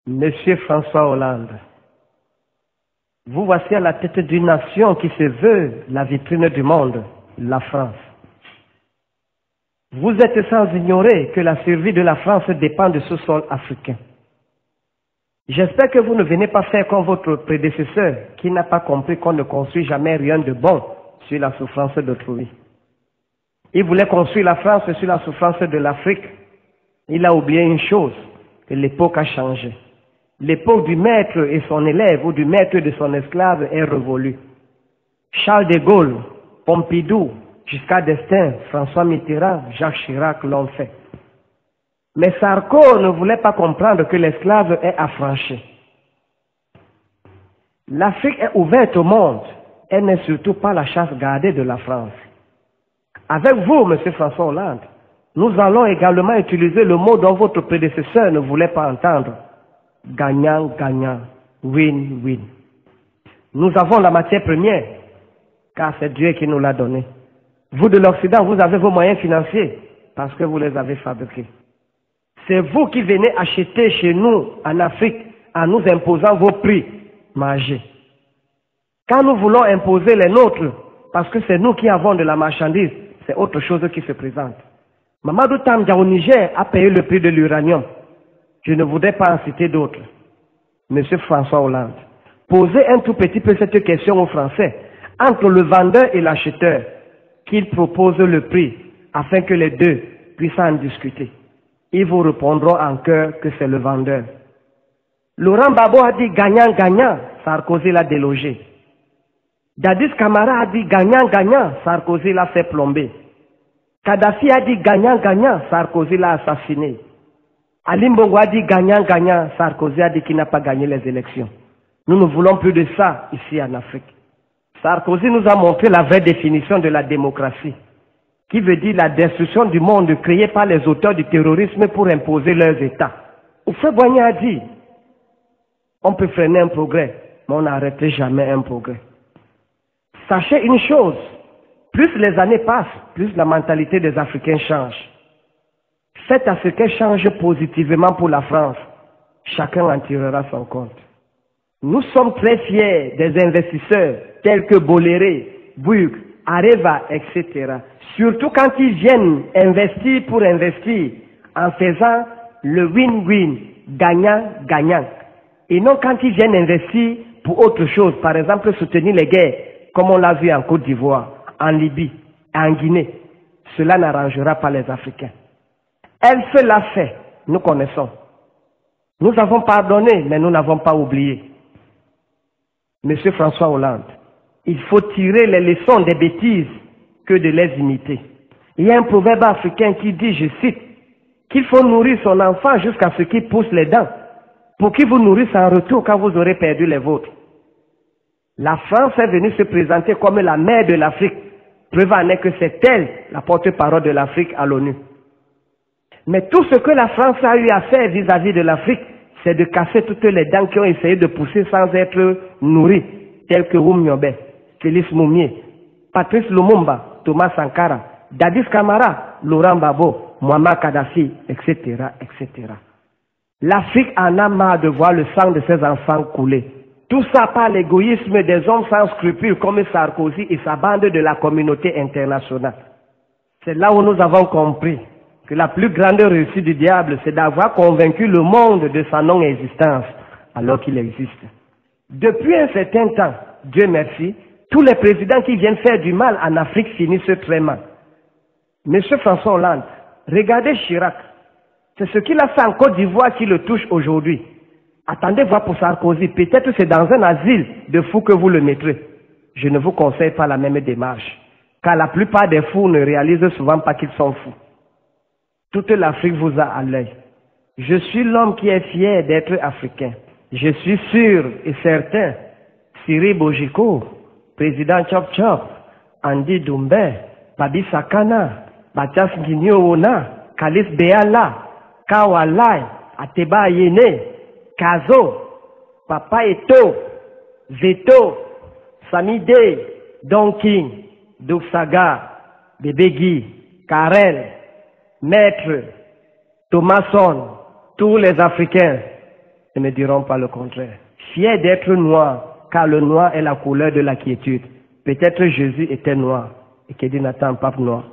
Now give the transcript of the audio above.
Monsieur François Hollande, vous voici à la tête d'une nation qui se veut la vitrine du monde, la France. Vous êtes sans ignorer que la survie de la France dépend de ce sol africain. J'espère que vous ne venez pas faire comme votre prédécesseur qui n'a pas compris qu'on ne construit jamais rien de bon sur la souffrance d'autrui. Il voulait construire la France sur la souffrance de l'Afrique. Il a oublié une chose, que l'époque a changé. L'époque du maître et son élève ou du maître et de son esclave est révolue. Charles de Gaulle, Pompidou, Giscard d'Estaing, François Mitterrand, Jacques Chirac l'ont fait. Mais Sarko ne voulait pas comprendre que l'esclave est affranchi. L'Afrique est ouverte au monde. Elle n'est surtout pas la chasse gardée de la France. Avec vous, M. François Hollande, nous allons également utiliser le mot dont votre prédécesseur ne voulait pas entendre. Gagnant, gagnant, win, win. Nous avons la matière première, car c'est Dieu qui nous l'a donnée. Vous de l'Occident, vous avez vos moyens financiers, parce que vous les avez fabriqués. C'est vous qui venez acheter chez nous, en Afrique, en nous imposant vos prix margés. Quand nous voulons imposer les nôtres, parce que c'est nous qui avons de la marchandise, c'est autre chose qui se présente. Mamadou Tandja au Niger a payé le prix de l'uranium. Je ne voudrais pas en citer d'autres. Monsieur François Hollande, posez un tout petit peu cette question aux Français, entre le vendeur et l'acheteur, qu'ils proposent le prix, afin que les deux puissent en discuter. Ils vous répondront en cœur que c'est le vendeur. Laurent Gbagbo a dit gagnant-gagnant, Sarkozy l'a délogé. Dadis Camara a dit gagnant-gagnant, Sarkozy l'a fait plomber. Kadhafi a dit gagnant-gagnant, Sarkozy l'a assassiné. Ali Bongo a dit gagnant-gagnant, Sarkozy a dit qu'il n'a pas gagné les élections. Nous ne voulons plus de ça ici en Afrique. Sarkozy nous a montré la vraie définition de la démocratie, qui veut dire la destruction du monde créé par les auteurs du terrorisme pour imposer leurs États. Oufé-Boigny a dit, on peut freiner un progrès, mais on n'arrêtera jamais un progrès. Sachez une chose, plus les années passent, plus la mentalité des Africains change. Faites à ce qu'elle change positivement pour la France. Chacun en tirera son compte. Nous sommes très fiers des investisseurs tels que Bolloré, Bouygues, Areva, etc. Surtout quand ils viennent investir pour investir en faisant le win-win, gagnant-gagnant. Et non quand ils viennent investir pour autre chose, par exemple soutenir les guerres, comme on l'a vu en Côte d'Ivoire, en Libye, en Guinée. Cela n'arrangera pas les Africains. Elle fait l'a fait, nous connaissons. Nous avons pardonné, mais nous n'avons pas oublié. Monsieur François Hollande, il faut tirer les leçons des bêtises que de les imiter. Il y a un proverbe africain qui dit, je cite, qu'il faut nourrir son enfant jusqu'à ce qu'il pousse les dents, pour qu'il vous nourrisse en retour quand vous aurez perdu les vôtres. La France est venue se présenter comme la mère de l'Afrique. Preuve en est que c'est elle, la porte-parole de l'Afrique à l'ONU. Mais tout ce que la France a eu à faire vis-à-vis de l'Afrique, c'est de casser toutes les dents qui ont essayé de pousser sans être nourries, telles que Roum Nyobé, Félix Moumié, Patrice Lumumba, Thomas Sankara, Dadis Camara, Laurent Gbagbo, Muammar Kadhafi, etc., etc. L'Afrique en a marre de voir le sang de ses enfants couler. Tout ça par l'égoïsme des hommes sans scrupules comme Sarkozy et sa bande de la communauté internationale. C'est là où nous avons compris que la plus grande réussite du diable, c'est d'avoir convaincu le monde de sa non-existence, alors qu'il existe. Depuis un certain temps, Dieu merci, tous les présidents qui viennent faire du mal en Afrique finissent très mal. Monsieur François Hollande, regardez Chirac. C'est ce qu'il a fait en Côte d'Ivoire qui le touche aujourd'hui. Attendez voir pour Sarkozy, peut-être c'est dans un asile de fous que vous le mettrez. Je ne vous conseille pas la même démarche, car la plupart des fous ne réalisent souvent pas qu'ils sont fous. Toute l'Afrique vous a à l'œil. Je suis l'homme qui est fier d'être africain. Je suis sûr et certain, Cyril Bojiko, président Chop Chop, Andy Doumbé, Babi Sakana, Batias Guigno-Ona, Kalis Beala, Kawalai, Ateba Yene, Kazo, Papa Eto, Veto, Samide, Don King, Douksaga, Bébé Guy, Karel, Maître, Thomason, tous les Africains, et ne diront pas le contraire. Fiers d'être noirs, car le noir est la couleur de la quiétude. Peut-être Jésus était noir et que Dieu n'attend pas noir.